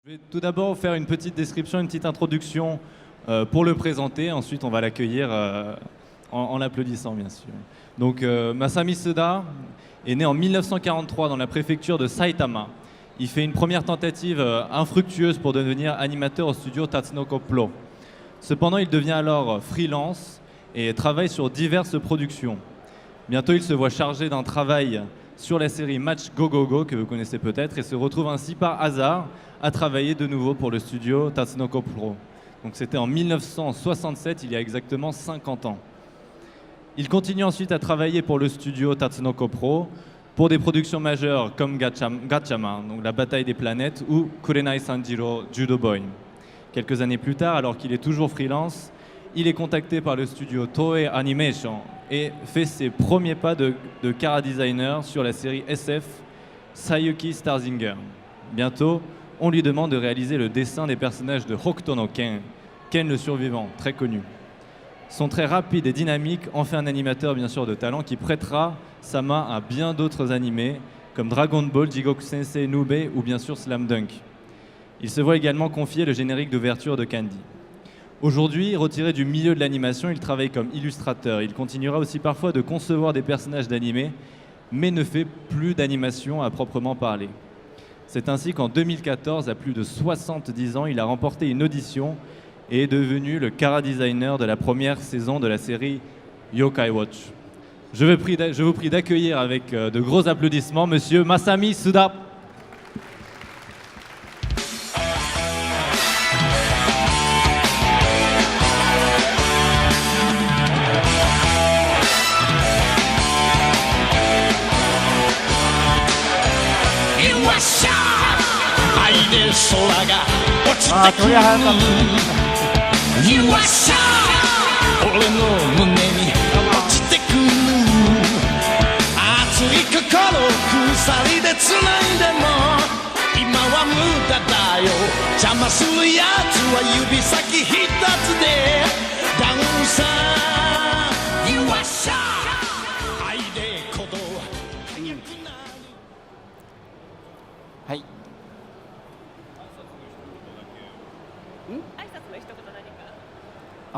Je vais tout d'abord faire une petite description, une petite introduction pour le présenter. Ensuite, on va l'accueillir en l'applaudissant, bien sûr. Donc, Masami Suda est né en 1943 dans la préfecture de Saitama. Il fait une première tentative infructueuse pour devenir animateur au studio Tatsunoko Pro. Cependant, il devient alors freelance et travaille sur diverses productions. Bientôt, il se voit chargé d'un travail sur la série Match Go Go Go, que vous connaissez peut-être, et se retrouve ainsi par hasard à travailler de nouveau pour le studio Tatsunoko Pro. Donc c'était en 1967, il y a exactement 50 ans. Il continue ensuite à travailler pour le studio Tatsunoko Pro pour des productions majeures comme Gatchaman, donc La Bataille des Planètes, ou Kurenai Sanjiro Judo Boy. Quelques années plus tard, alors qu'il est toujours freelance, il est contacté par le studio Toei Animation et fait ses premiers pas de chara-designer sur la série SF Sayuki Starzinger. Bientôt, on lui demande de réaliser le dessin des personnages de Hokuto no Ken, Ken le survivant, très connu. Son trait rapide et dynamique en fait un animateur bien sûr de talent qui prêtera sa main à bien d'autres animés comme Dragon Ball, Jigoku Sensei Nube ou bien sûr Slam Dunk. Il se voit également confier le générique d'ouverture de Candy. Aujourd'hui, retiré du milieu de l'animation, il travaille comme illustrateur. Il continuera aussi parfois de concevoir des personnages d'animé, mais ne fait plus d'animation à proprement parler. C'est ainsi qu'en 2014, à plus de 70 ans, il a remporté une audition et est devenu le chara-designer de la première saison de la série Yokai Watch. Je vous prie d'accueillir avec de gros applaudissements Monsieur Masami Suda. Ah,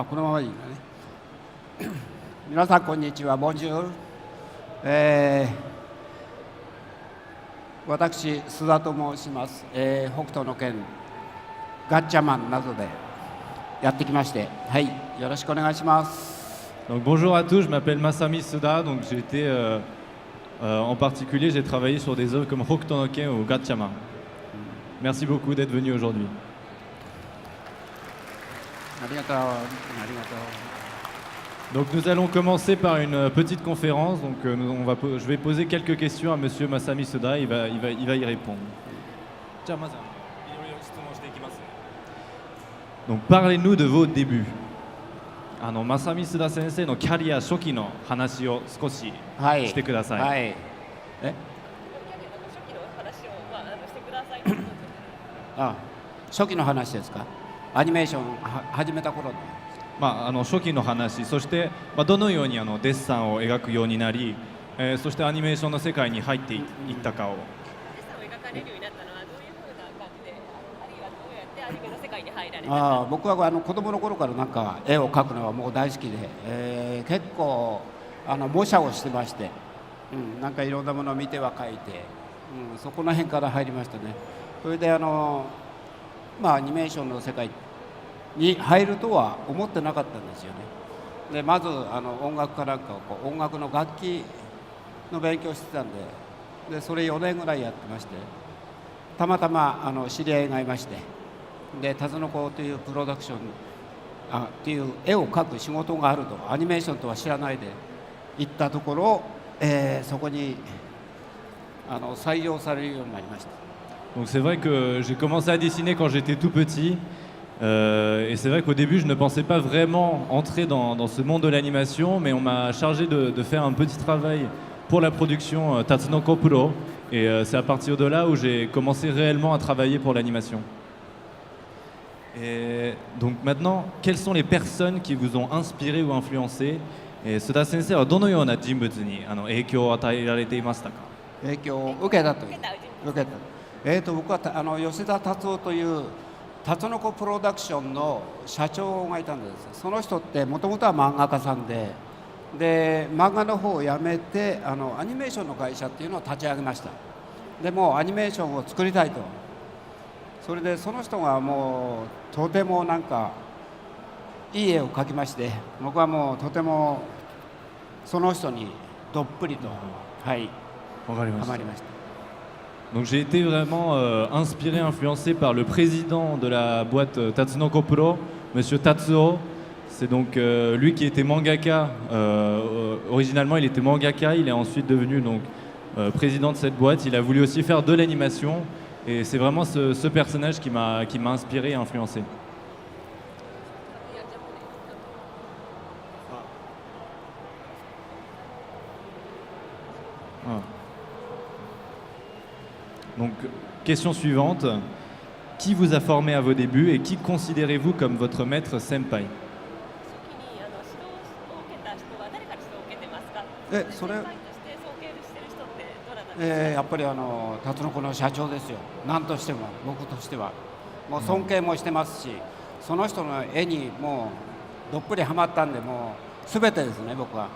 このままでいいんだね。皆さんこんにちは、ボンジュール。私須田と申します。北斗の拳ガッチャマンなどでやってきまして、はい、よろしくお願いします。Donc, bonjour à tous, je m'appelle Masami Suda. Donc j'ai été en particulier, j'ai travaillé sur des œuvres comme Hokuto no Ken ou Gatchaman. Merci beaucoup d'être venu aujourd'hui. ありがとう。ありがとう。 Donc nous allons commencer par une petite conférence. Donc je vais poser quelques questions à Monsieur Masami Suda. Il va y répondre. Donc parlez-nous de vos débuts. Masami Suda sensei no career shoki no hanashi o sukoshi shite kudasai. はい。あ、初期の話ですか。アニメーション始めた頃の。初期の話、そして、どのようにデッサンを描くようになり、そしてアニメーションの世界に入っていったかを。デッサンを描かれるようになったのはどういうふうな感じで、あるいはどうやってアニメの世界に入られたか。僕は子供の頃からなんか絵を描くのはもう大好きで、結構模写をしてまして、なんかいろんなものを見ては描いて、そこの辺から入りましたね。それでアニメーションの世界に入るとは思ってなかったんですよね。でまず音楽かなんかを音楽の楽器の勉強してたんで、それ4年ぐらいやってまして、たまたま知り合いがいまして、でタツノコというプロダクションっていう絵を描く仕事があると、アニメーションとは知らないで行ったところ、そこに採用されるようになりました。 Donc c'est vrai que j'ai commencé à dessiner quand j'étais tout petit. Et c'est vrai qu'au début, je ne pensais pas vraiment entrer dans ce monde de l'animation, mais on m'a chargé de faire un petit travail pour la production Tatsunoko Pro. Et c'est à partir de là où j'ai commencé réellement à travailler pour l'animation. Et donc maintenant, quelles sont les personnes qui vous ont inspiré ou influencé? Et Suda sensei wa dono you na jinbutsu ni eikyo o atae rarete imashita ka? 影響を受けたという。受けた。僕は吉田達夫というタツノコプロダクションの社長がいたんです。その人ってもともとは漫画家さんで、漫画の方を辞めてアニメーションの会社っていうのを立ち上げました。でもうアニメーションを作りたいと。それでその人がもうとてもなんかいい絵を描きまして、僕はもうとてもその人にどっぷりと、はい、わかりました。ハマりました。Donc j'ai été vraiment inspiré, influencé par le président de la boîte Tatsunoko Pro, Monsieur Tatsuo. C'est donc lui qui était mangaka. Originalement, il était mangaka. Il est ensuite devenu donc président de cette boîte. Il a voulu aussi faire de l'animation. Et c'est vraiment ce personnage qui m'a inspiré et influencé. Voilà. Donc, question suivante. Qui vous a formé à vos débuts et qui considérez-vous comme votre maître senpai? 初期に指導を受けた人は誰から指導を受けてますか？それ先輩として尊敬してる人ってどなたですか？やっぱりタツノコの社長ですよ。何としても僕としてはもう尊敬もしてますし、その人の絵にもうどっぷりハマったんで、もう全てですね、僕は。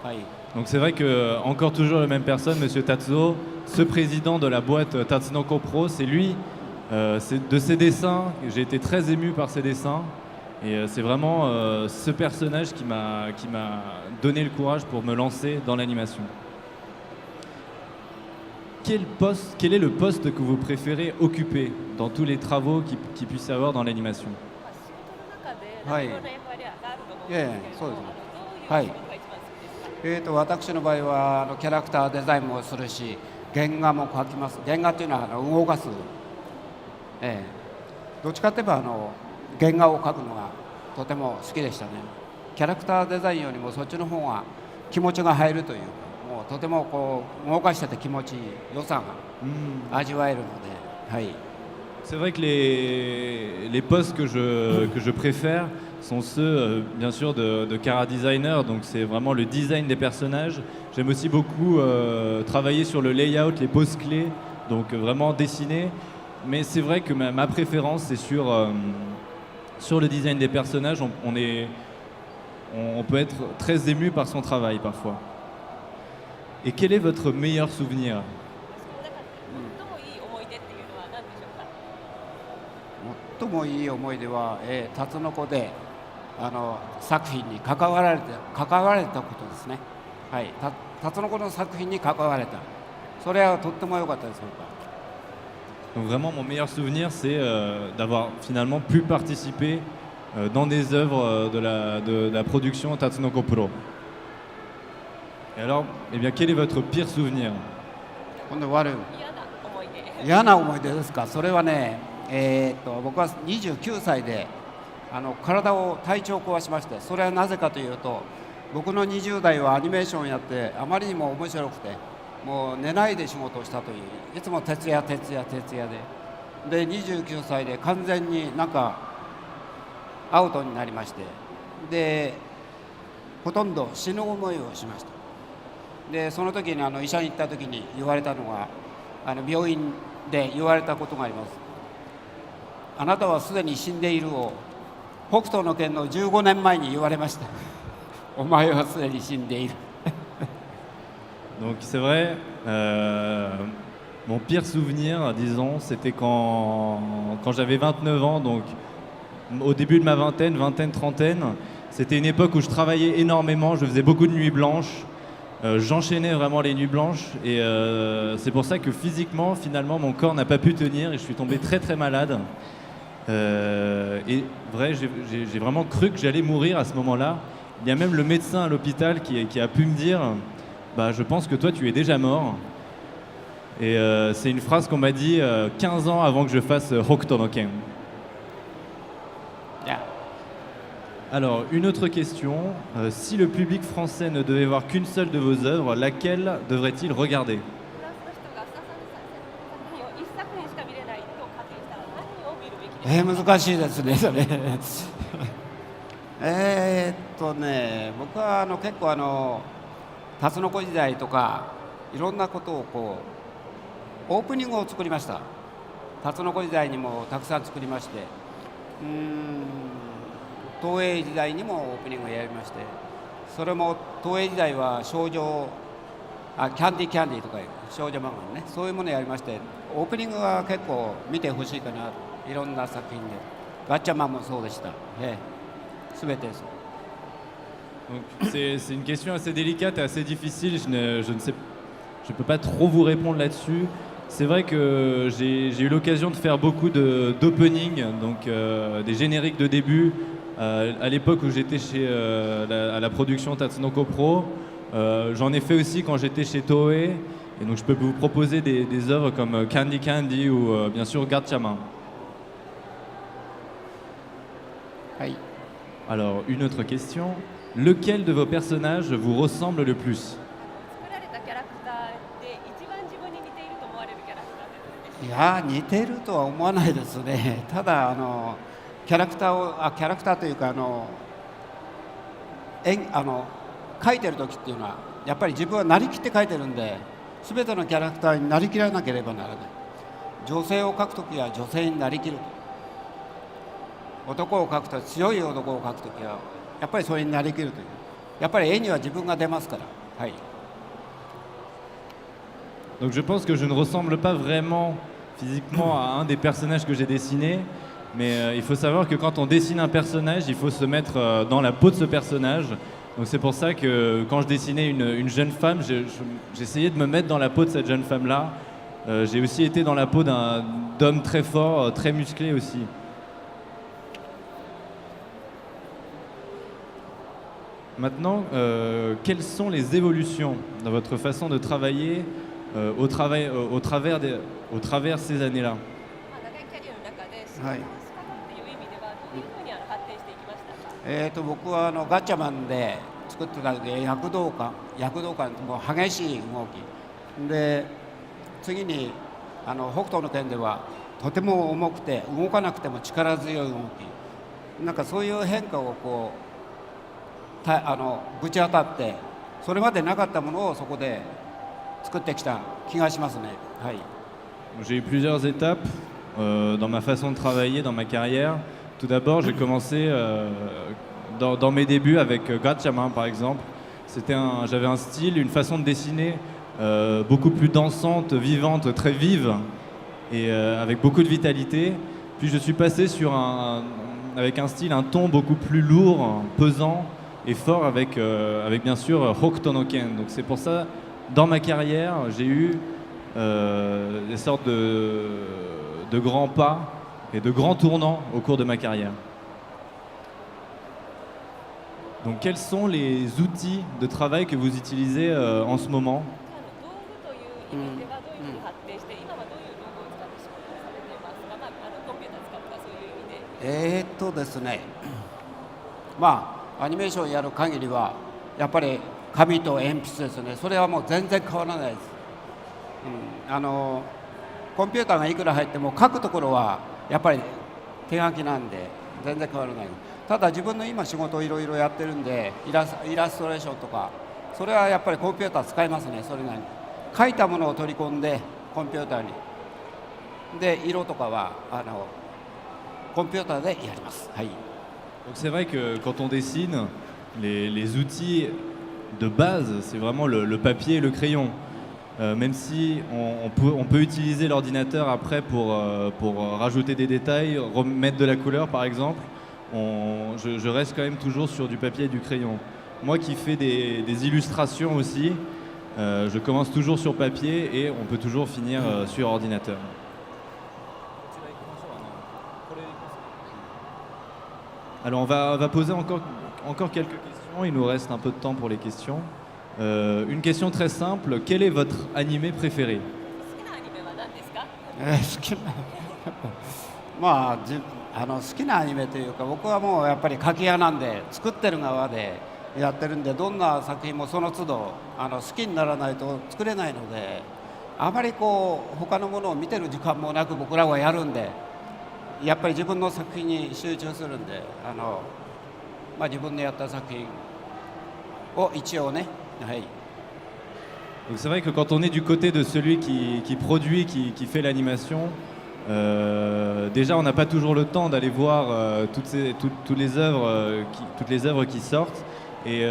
はい。Donc c'est vrai que encore toujours la même personne, Monsieur Tatsuo, ce président de la boîte Tatsunoko Pro, c'est lui, c'est de ses dessins, j'ai été très ému par ses dessins, et c'est vraiment ce personnage qui m'a donné le courage pour me lancer dans l'animation. Quel est le poste que vous préférez occuper dans tous les travaux qui puisse y avoir dans l'animation? 仕事の中でいろんな役割があると思うんですけれども、そうですね。どういう仕事が一番好きですか？私の場合はキャラクターデザインもするし、原画も描きます。原画っていうのは動かす、どっちかっていえば原画を描くのがとても好きでしたね。キャラクターデザインよりもそっちの方が気持ちが入るというか、もうとてもこう動かしてて気持ちいい良さが味わえるので、はい。C'est vrai que les postes que je préfère sont ceux, bien sûr, de Cara Designer, donc c'est vraiment le design des personnages. J'aime aussi beaucoup travailler sur le layout, les poses clés, donc vraiment dessiner. Mais c'est vrai que ma préférence, c'est sur le design des personnages. On peut être très ému par son travail parfois. Et quel est votre meilleur souvenir? 最もいい思い出っていうのは何でしょうか？最もいい思い出は、タツノコで作品に関われたことですね。はい、タツノコの作品に関われた。それはとっても良かったです。Donc vraiment mon meilleur souvenir c'est d'avoir finalement pu participer dans des œuvres de la production Tatsunoko Pro. Et alors, eh bien, quel est votre pire souvenir? 今度悪い嫌な思い出。嫌な思い出ですか。それはね、僕は29歳で体調を壊しまして、それはなぜかというと、僕の20代はアニメーションをやってあまりにも面白くて、もう寝ないで仕事をしたという、いつも徹夜で29歳で完全になんかアウトになりまして、でほとんど死ぬ思いをしました。でその時に医者に行った時に言われたのが、病院で言われたことがあります。あなたはすでに死んでいるを北斗の拳の15年前に言われました。お前はすでに死んでいる。Donc c'est vrai, mon pire souvenir, disons, c'était quand j'avais 29 ans, donc au début de ma vingtaine, trentaine. C'était une époque où je travaillais énormément, je faisais beaucoup de nuits blanches, j'enchaînais vraiment les nuits blanches et c'est pour ça que physiquement, finalement, mon corps n'a pas pu tenir et je suis tombé très très malade. Et vrai, j'ai vraiment cru que j'allais mourir à ce moment-là. Il y a même le médecin à l'hôpital qui a pu me dire bah, je pense que toi tu es déjà mort. Et c'est une phrase qu'on m'a dit 15 ans avant que je fasse Hokuto no Ken. Alors, une autre question. Si le public français ne devait voir qu'une seule de vos œuvres, laquelle devrait-il regarder? フランスの人が浅田さんの作品を一作品しか見れないと仮定したら何を見るべきですか？難しいですね、それ。僕は結構タツノコ時代とかいろんなことをこうオープニングを作りました。タツノコ時代にもたくさん作りまして、東映時代にもオープニングをやりまして、それも東映時代は少女キャンディーとかいう少女漫画のね、そういうものをやりまして、オープニングは結構見てほしいかな、いろんな作品で。ガッチャマンもそうでした。全てそう。Donc, c'est une question assez délicate et assez difficile. Je ne sais, je peux pas trop vous répondre là-dessus. C'est vrai que j'ai eu l'occasion de faire beaucoup d'opening, donc des génériques de début. À l'époque où j'étais à la production Tatsunoko Pro, j'en ai fait aussi quand j'étais chez Toei. Et donc je peux vous proposer des œuvres comme Candy ou bien sûr Gatchaman. Oui. Alors, une autre question. Lequel de vos personnages vous ressemble le plus? 作られたキャラクターで一番自分に似ていると思われるキャラクターです。いや似てるとは思わないですね。ただキャラクターというか書いてる時っていうのはやっぱり自分はなりきって書いてるんで、全てのキャラクターになりきらなければならない。女性を描く時は女性になりきると、男を描くと強い男を描く時はやっぱりそれになりきるという、やっぱり絵には自分が出ますから。はい。 Donc je pense que je ne ressemble pas vraiment physiquement à un des personnages que j'ai dessinés, mais il faut savoir que quand on dessine un personnage, il faut se mettre dans la peau de ce personnage. Donc c'est pour ça que quand je dessinais une jeune femme, j'essayais de me mettre dans la peau de cette jeune femme-là. J'ai aussi été dans la peau d'homme très fort, très musclé aussi. Maintenant, quelles sont les évolutions dans votre façon de travailler au travers ces années-là? 長いキャリアの中で仕事の仕方っていう意味ではどういうふうに発展していきましたか？僕はガッチャマンで作ってた時躍動感もう激しい動きで、次に北斗の拳ではとても重くて動かなくても力強い動き、なんかそういう変化をこうぶち当たって、それまでなかったものをそこで作ってきた気がしますね。はい。J'ai eu plusieurs étapes dans ma façon de travailler, dans ma carrière. Tout d'abord, j'ai commencé dans mes débuts avec Gatchaman par exemple. J'avais un style, une façon de dessiner beaucoup plus dansante, vivante, très vive et avec beaucoup de vitalité. Puis je suis passé avec un style, un ton beaucoup plus lourd, pesant et fort avec bien sûr Hokuto no Ken. Donc c'est pour ça, dans ma carrière, j'ai eu des sortes de grands pas et de grands tournants au cours de ma carrière. Donc quels sont les outils de travail que vous utilisez en ce moment? 道具という意味ではどういうふうに発展して、今はどういう道具を使って仕事をされていますか？コンピューター使うとかそういう意味で。ですね、アニメーションやる限りはやっぱり紙と鉛筆ですね。それはもう全然変わらないです。コンピューターがいくら入っても書くところはやっぱり手書きなんで全然変わらない。ただ自分の今仕事をいろいろやってるんで、イラストレーションとかそれはやっぱりコンピューター使いますね。それなりに書いたものを取り込んでコンピューターにで、色とかはコンピューターでやります。はい。 Donc c'est vrai que quand on dessine, les outils de base, c'est vraiment le papier et le crayon. Même si on peut utiliser l'ordinateur après pour rajouter des détails, remettre de la couleur par exemple, je reste quand même toujours sur du papier et du crayon. Moi qui fais des illustrations aussi, je commence toujours sur papier et on peut toujours finir sur ordinateur. Alors on va poser encore quelques questions, il nous reste un peu de temps pour les questions. Une question très simple, quel est votre animé préféré? 好きなアニメは何ですか？好きな好きなアニメというか、僕はもうやっぱり書き屋なんで作ってる側でやってるんで、どんな作品もその都度好きにならないと作れないので、あまりこう他のものを見てる時間もなく僕らはやるんで、やっぱり自分の作品に集中するんで、自分のやった作品を一応ね、はい。 Donc c'est vrai que quand on est du côté de celui qui produit, qui fait l'animation, Déjà, on n'a pas toujours le temps d'aller voir toutes les œuvres qui sortent. Et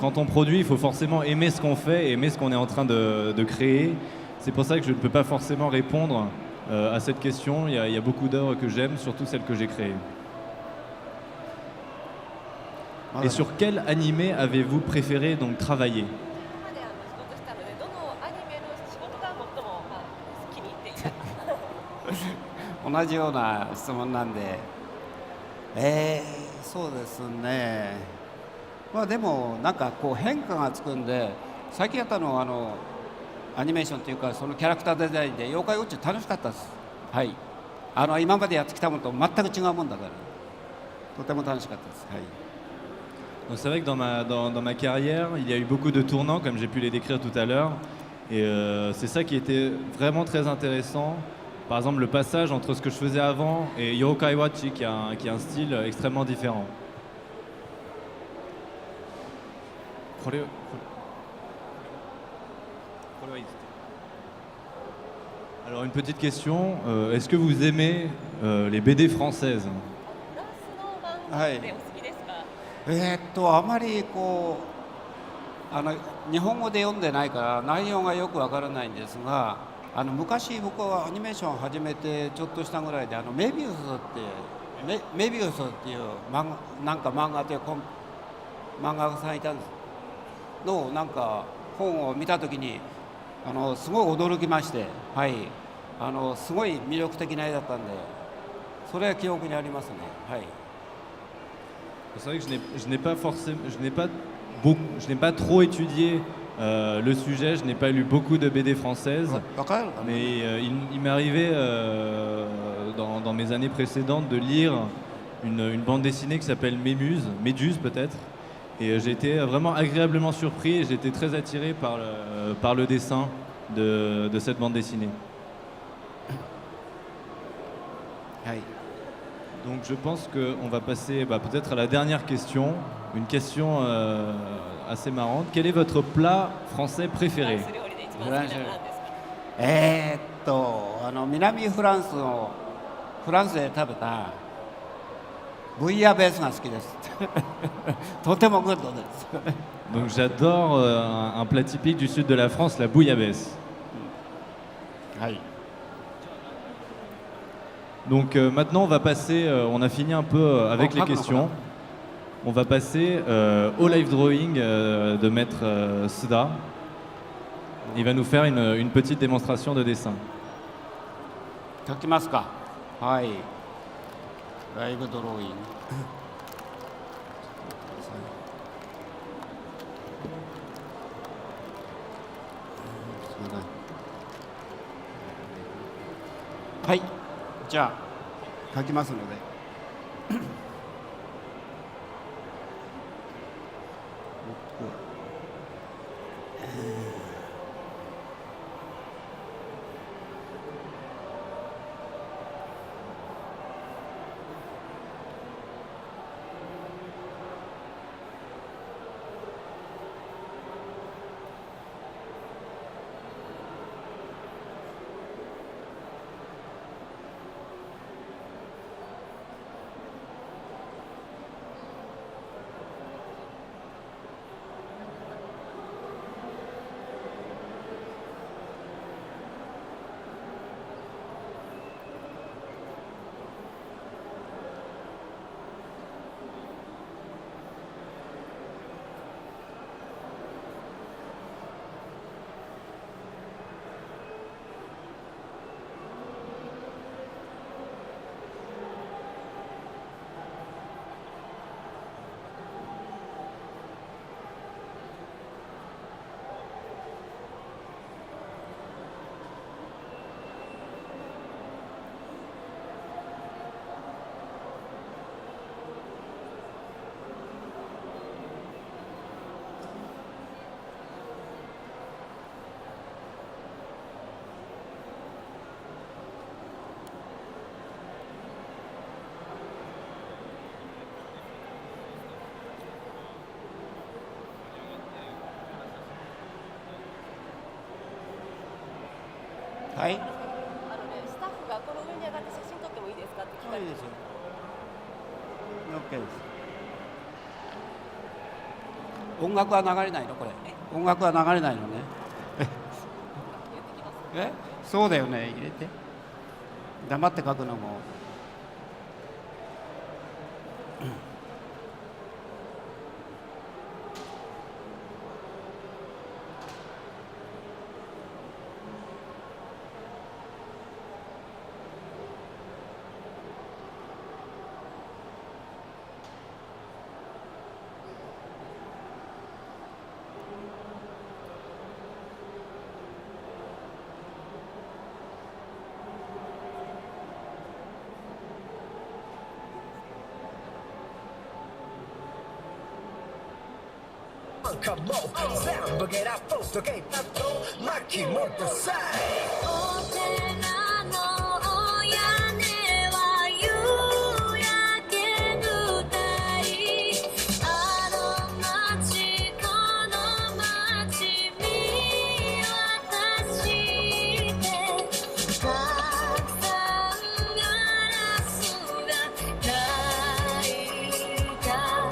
quand on produit, il faut forcément aimer ce qu'on fait, aimer ce qu'on est en train de créer. C'est pour ça que je ne peux pas forcément répondre à cette question. Il y a beaucoup d'œuvres que j'aime, surtout celles que j'ai créées. Et sur quel animé avez-vous préféré donc travailler? 今まで仕事したので、どのアニメの仕事が最も、気に入っていたか。同じような質問なんで、そうですね、まあでもなんかこう変化がつくんで、最近やったのはアニメーションというかそのキャラクターデザインで妖怪ウォッチ楽しかったです。はい、今までやってきたものと全く違うもんだからとても楽しかったです。はい。Donc c'est vrai que dans ma carrière, il y a eu beaucoup de tournants, comme j'ai pu les décrire tout à l'heure. Et c'est ça qui était vraiment très intéressant. Par exemple, le passage entre ce que je faisais avant et Yokai Watchi, qui a un style extrêmement différent. Alors une petite question, est-ce que vous aimez les BD françaises? フランスの漫画ってお好きですか？あまりこう日本語で読んでないから内容がよくわからないんですが、昔僕はアニメーションを始めてちょっとしたぐらいでメビウスっていう漫画という漫画家さんいたんですのなんか本を見たときにすごい驚きまして、はい、すごい魅力的な絵だったんで、それは記憶にありますね。はい。C'est vrai que je n'ai pas trop étudié le sujet, je n'ai pas lu beaucoup de BD françaises, mais il m'est arrivé dans mes années précédentes de lire une bande dessinée qui s'appelle Méduse peut-être, et j'ai été vraiment agréablement surpris et j'ai été très attiré par le dessin de cette bande dessinée. Donc je pense qu'on va passer peut-être à la dernière question, une question assez marrante. Quel est votre plat français préféré? フランス料理で一番好きなのは何ですか？南フランスで食べたブイヤベースが好きです。とてもグッドです。Donc j'adore un plat typique du sud de la France, la bouillabaisse. はい。Donc maintenant on va passer, on a fini un peu avec les questions. On va passer au live drawing de maître Suda. Il va nous faire une petite démonstration de dessin. 書きますか。はい。ライブドローイング。はい。じゃあ書きますので。はい。スタッフがこの上に上がってかって聞かれていいですよ。OK です。音楽は流れないのこれ。音楽は流れないのね。言ってきますえ、そうだよね。入れて。黙って書くのも。全部ゲラポストゲータと巻き戻さいお寺のお屋根は夕焼け舞台あの街この街見渡してたくさんガラスが泣いたの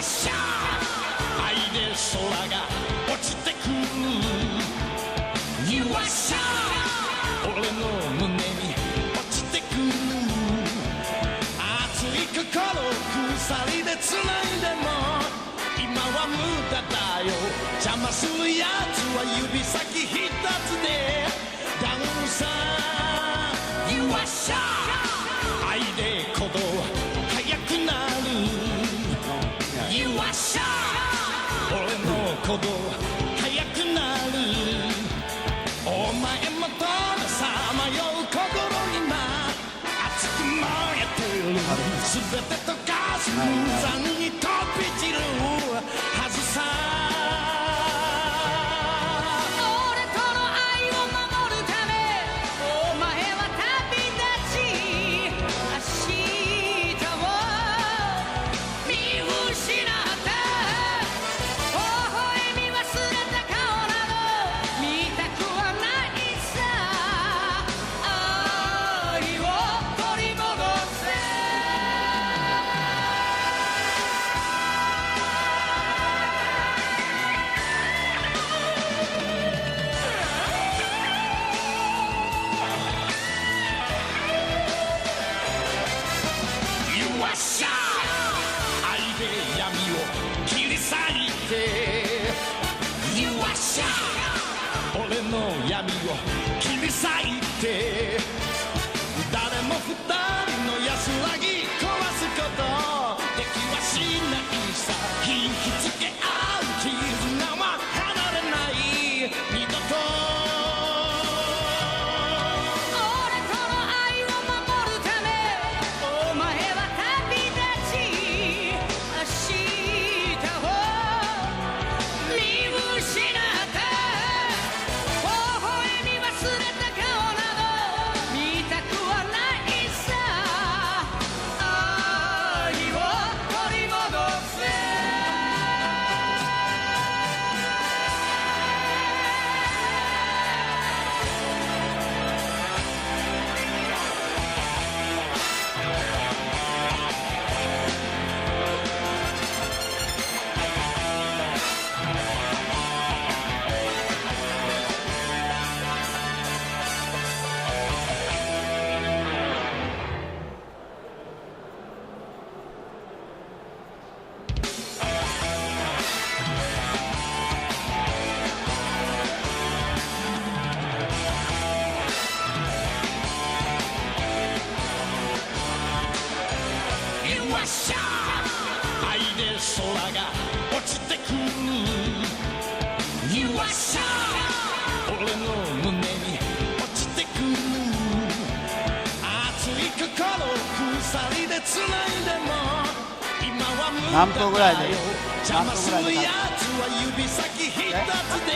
さ愛で空が落ちてくる You are shy 俺の胸に落ちてくる熱い心鎖で繋いでも今は無駄だよ邪魔するやつは指先一つでダウンさ You are shy 愛で鼓動速くなるYou are shy 俺の鼓動速くなるお前もとのさまよう心今熱く燃えてる全て溶かす無残に飛び散るはずさ俺との愛を守るためお前は旅立ち明日を見失った微笑み忘れた顔など見たくはないさ愛を取り戻せYou are shy 愛で闇を切り裂いて You are shy 俺の闇を切り裂いて誰も二人の安らぎ壊すことできはしないさ引きつけ合う絆は離れない二度と俺との愛を守るためお前は旅立ち明日を見失った微笑何分ぐらいで邪魔するやつは指先一つで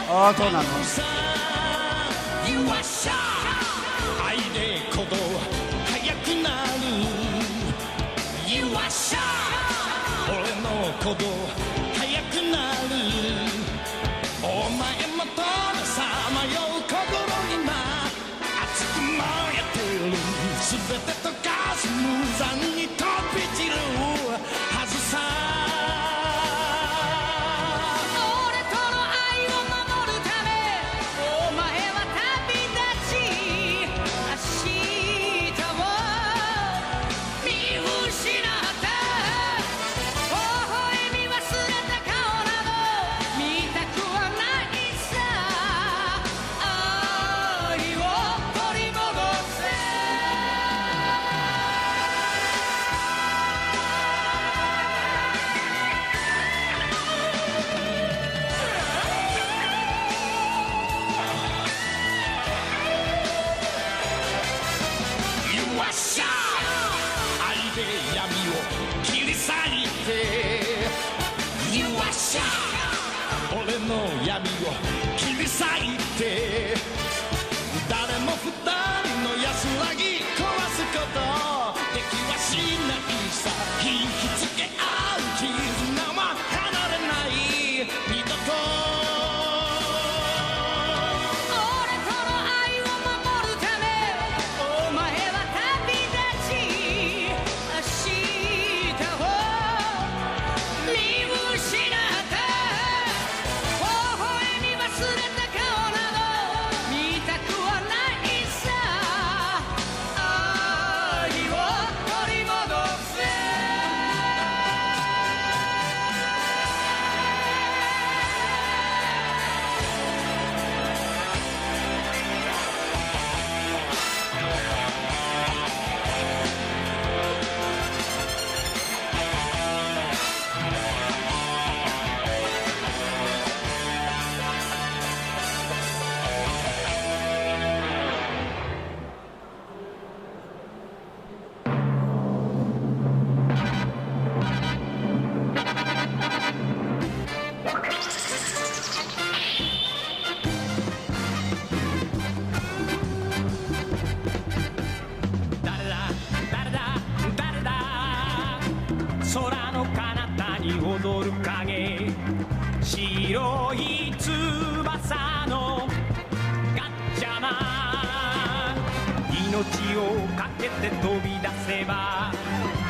ああそうなの。You are shy 愛で鼓動速くなる You are shy 俺の鼓動速くなるお前もとさまよう心今熱く燃えてる全て溶かす無残に飛び散るはずさ俺との愛を守るためお前は旅立ち明日を見失った微笑み忘れた顔など見たくはないさ愛を取り戻せYou are shy 愛で闇を切り裂いて You are shy 俺の闇を切り裂いて誰も二人の安らぎ壊すことできはしないさ引きつけ合う絆は離れない二度と俺との愛を守るためお前は旅立ち明日を見失った微笑み忘れた顔など見たくはないさ愛を取り戻せ誰だ誰だ誰だ空の彼方に踊る影白い翼のガッチャマン命をかけて飛び出せば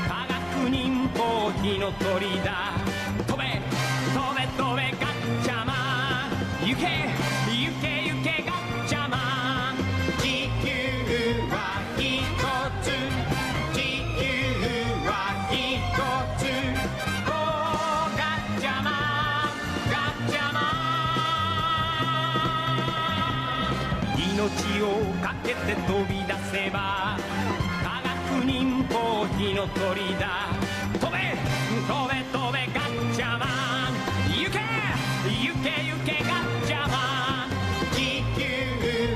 科学忍法火の鳥だ飛べ飛べ飛べガッチャマン行け行け行けガッチャマン地球は一つ地球は一つおーガッチャマンガッチャマン命をかけて飛び出せば科学忍法火の鳥だ飛べ飛べ飛べガッチャマン行け行け行けガッチャマン地球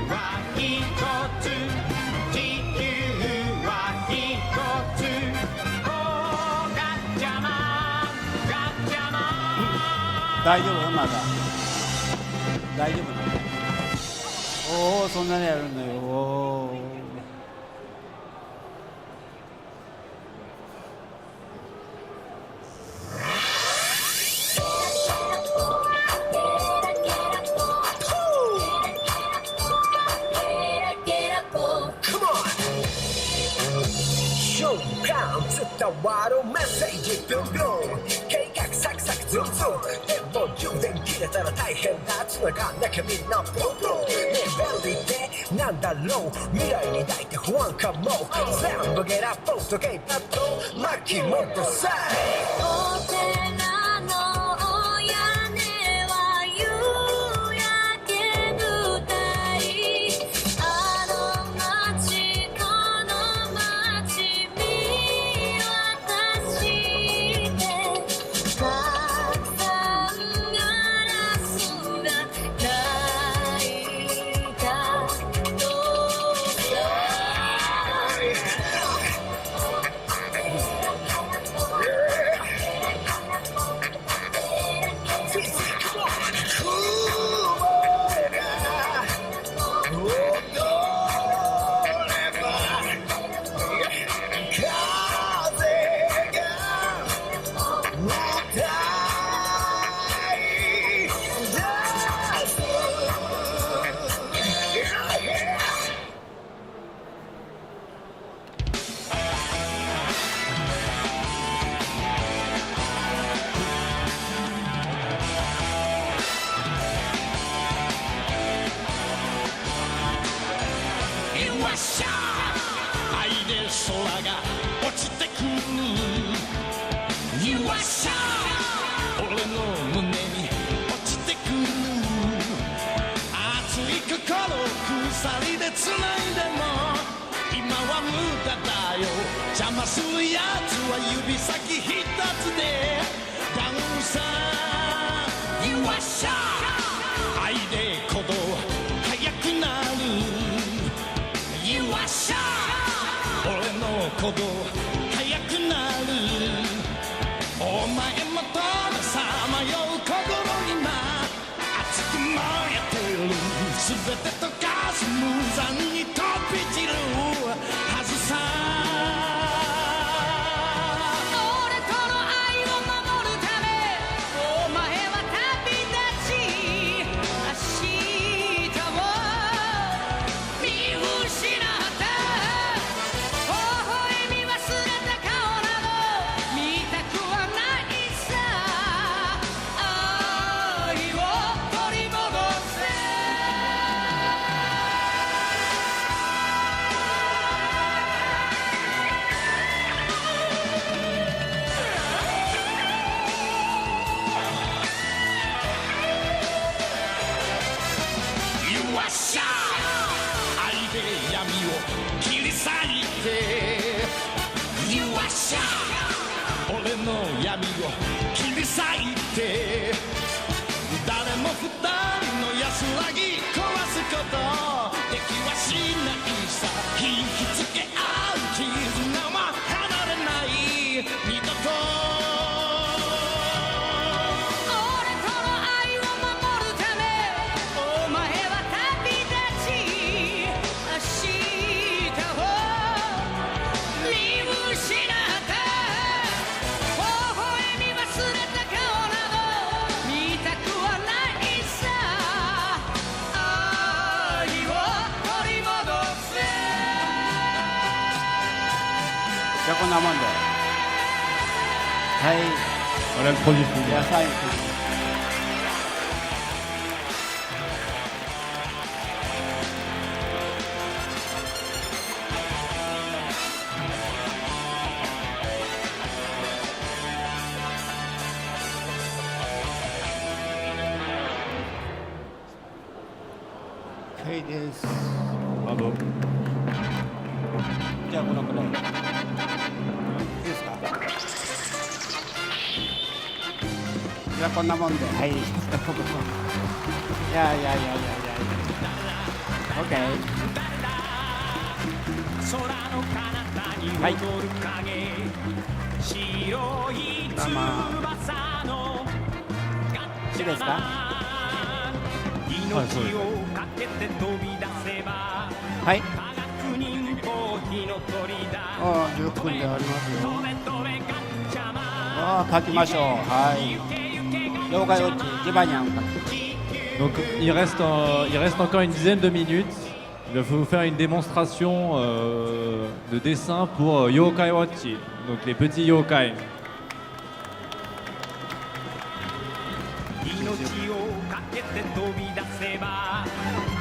は一つ地球は一つおーガッチャマンガッチャマン大丈夫まだ大丈夫なの。おおそんなにやるんだよ。おー伝わるメッセージビュンビュン計画サクサクズンズンでも充電切れたら大変だ繋がんなきゃみんなブンブンねえ便利ってなんだろう未来に抱いて不安かも全部ゲラポートゲイパッド巻き戻せお寺のお屋根は夕焼け舞台あの街この街見渡してたくさんガラスが泣いたとさ空が落ちてくる You are shy 俺の胸に落ちてくる熱い心鎖で繋いでも今は無駄だよ邪魔するやつは指先一つでダウンさ You are shy 愛で鼓動速くなる You are shy 俺の鼓動速くなるお前もとのさまよう心今熱く燃えてる全て溶かす無残に飛び散るはずさ俺との愛を守るためお前は旅立ち明日を見失った微笑み忘れた顔など見たくはないさ愛を取り戻せ You are shy 愛で闇を切り裂いて You are shy 俺の闇を切り裂いて誰も二人の安らぎ壊すことできはしないさ引きつけ合う絆は離れない二度と 俺との愛を守るためお前は旅立ち明日を見失った微笑み忘れた顔など見たくはないさ愛を取り戻せ じゃあこんなもんではい Voilà le produit fini. 野菜 OK です Bravo. じゃあこのくらいいいですかじゃあこんなもんではいいやいやいやいやいや OK 空の彼方に踊る影、白い翼のガッチャマン、命をかけて飛び出せばはい科学忍法火の鳥だああ10分でありますよ飛べ飛べガッチャマン Ah, 書きましょうはい妖怪ウォッチジバニャン Donc il reste encore une dizaine de minutes. Il va vous faire une démonstration de dessin pour Yokai Watchi, donc les petits yokai. 命をかけて飛び出せば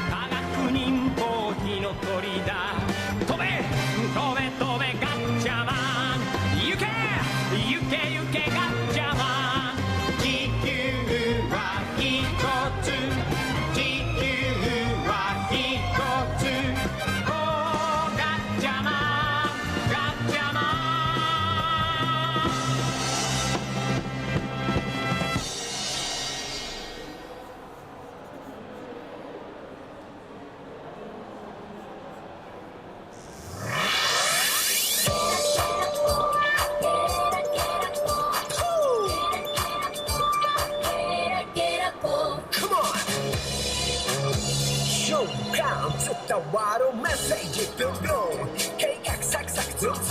科学忍法火の鳥だ飛べ飛べ飛べガッチャマン行け行け行けガッチャマン地球は一つ地球は一つおーガッチャマンガッチャマン Come on 瞬間伝わるメッセージビュンビュン計画サクサクズンズン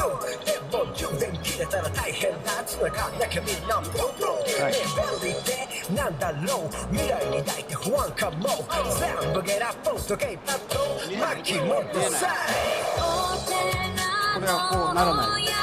でも充電切れたら大変だ繋がんなきゃみんなブルブルねえ便利ってなんだろう未来に抱いて不安かも全部ゲラポンとゲイパッド巻き戻さこれはこうならない「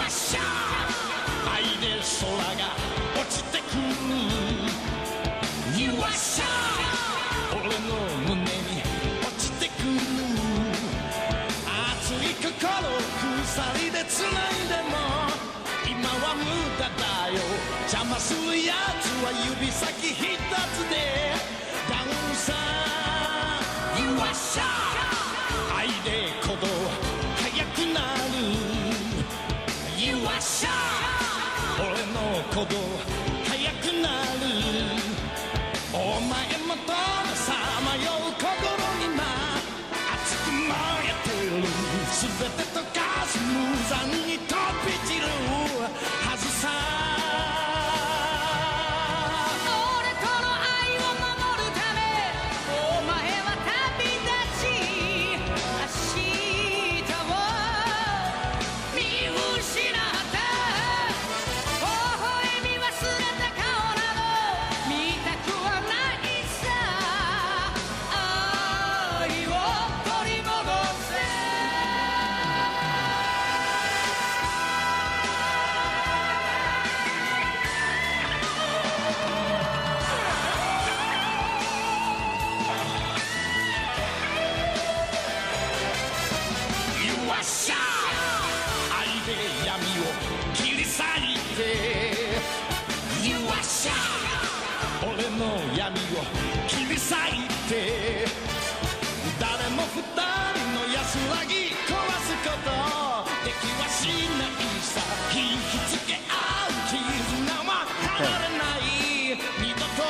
わっしゃ愛で空が落ちてくる You わっしゃ俺の胸に落ちてくる熱い心鎖で繋いでも今は無駄だよ邪魔するやつは指先一つでダウンさ You わっしゃ愛で鼓動速くなる You わっしゃ俺の鼓動速くなるお前もとさまよう心にな熱く燃えてる全て溶かす無残に飛び散るはずさ俺との愛を守るためお前は旅立ち明日を見失った微笑み忘れた顔など見たくはないさ愛を取り戻せ You わっしゃ愛で闇を切り裂いて You わっしゃ俺の闇を切り裂いて誰も二人の安らぎ壊すことできはしないさ引きつけ合う絆は離れない二度と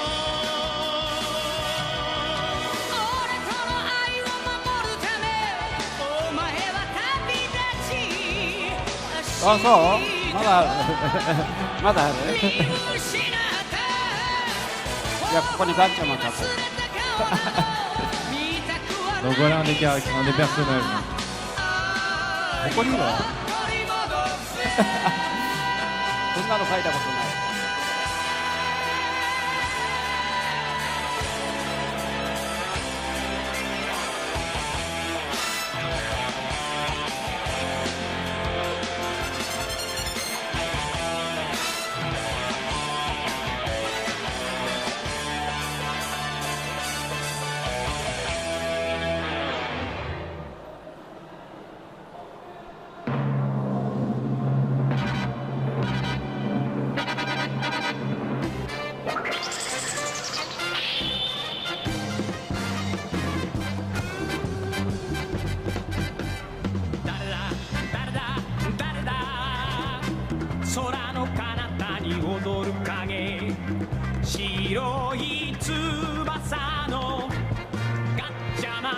俺との愛を守るためお前は旅立ちあ、そうまだあるまだある見失ったいやここにガッチャマンかこう Donc voilà un des personnages. ここにいるのこんなの書いたことない 空の彼方に踊る影白い翼のガッチャマ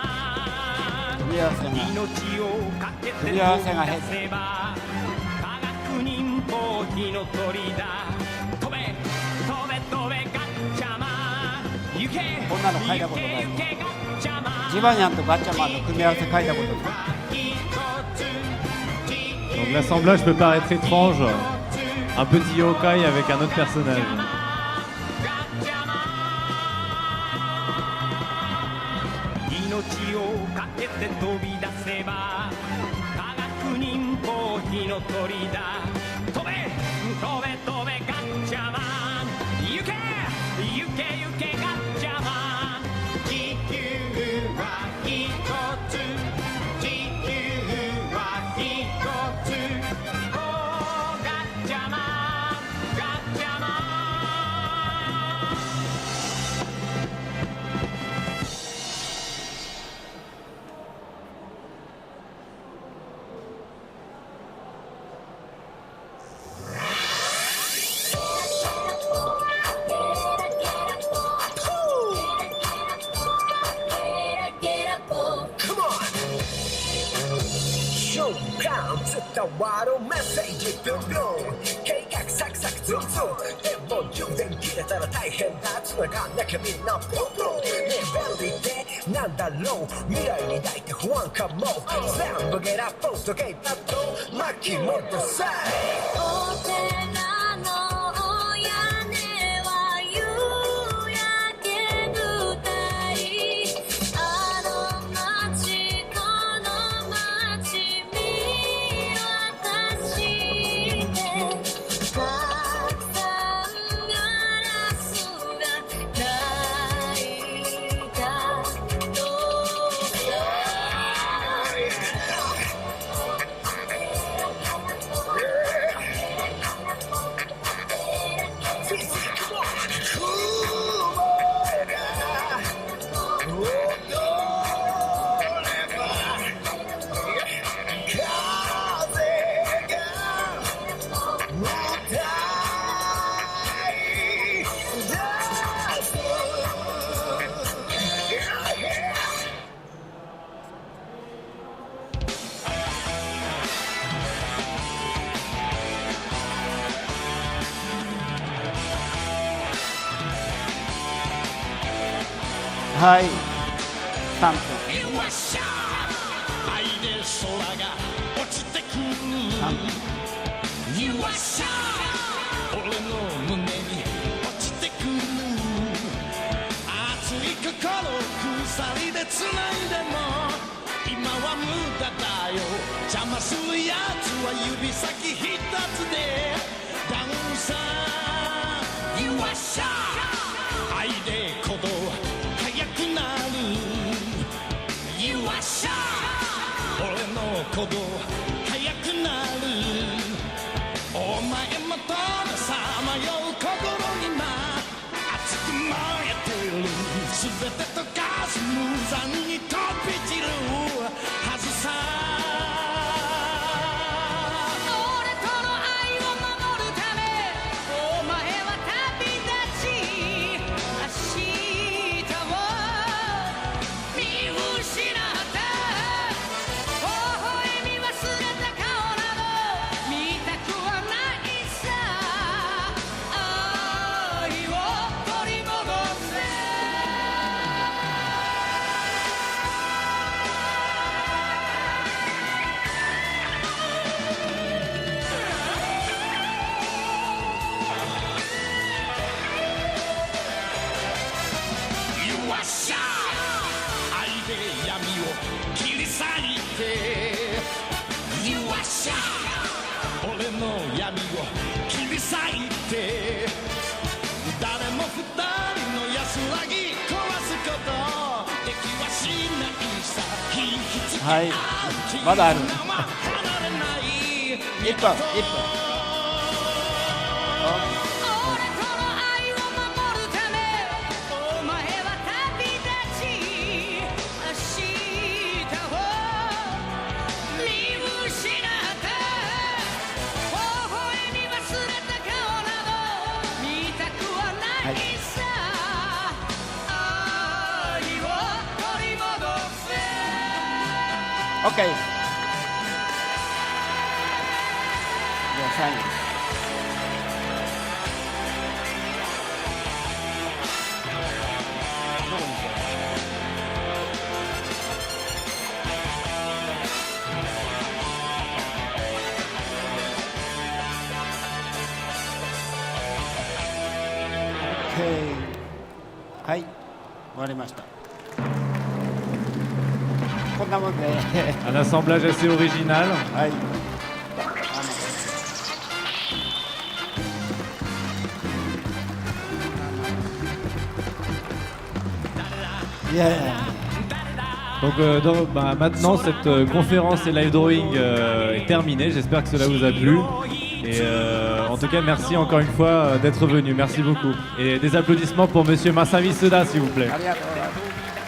ン組み合わせが命をかけて組み合わせが変飛び出せば科学忍法火の鳥だ飛べ飛べ飛べガッチャマン行けこんなの書いたことない行け行けガッチャマンジバニャンとガッチャマンの組み合わせ書いたことない Donc l'assemblage peut paraître étrange. Un petit yokai avec un autre personnage. 命をかけて飛び出せば科学忍法火の鳥だ飛べ飛べ飛べガッチャマン行け行け行けガッチャマン地球は一つ地球は一つおーガッチャマンガッチャマン Come on! Showdown 伝わるメッセージビュンビュン計画サクサクズンズンでも充電切れたら大変だ繋がんなきゃみんなプンプンねえ便利ってなんだろう未来に抱いて不安かも全部ゲラポンとゲイパッド巻き戻せお寺の屋根は夕焼け舞台あの街この街見渡しはい3分よっしゃー愛で空が落ちてくるよっしゃー俺の胸に落ちてくる熱い心鎖で繋いでも今は無駄だよ邪魔するやつは指先一つでダウンさよっしゃー愛で鼓動速くなるよっしゃー俺の鼓動速くなるお前もとさまよう心今熱く燃えてる全て溶かす無残に飛び散るはずさ俺との愛を守るためお前は旅立ち明日を見失った微笑み忘れた顔など見たくはないさ愛を取り戻せよっしゃ愛で闇を切り裂いてよっしゃ俺の闇を切り裂いて誰も二人の安らぎ壊すことできはしないさ引きつけはいまだある離れない1分俺との愛を守るためお前は旅立ち明日を見失った微笑み忘れた顔など見たくはないさ愛を取り戻せ OK ですじゃあサインどこにしよう OK はい終わりましたこんなもんでUn assemblage assez original. はい。いやいや。 Donc, maintenant, cette conférence et live drawing est terminée. J'espère que cela vous a plu. Et en tout cas, merci encore une fois d'être venu. Merci beaucoup. Et des applaudissements pour Monsieur Masami Suda, s'il vous plaît. ありがとうございます。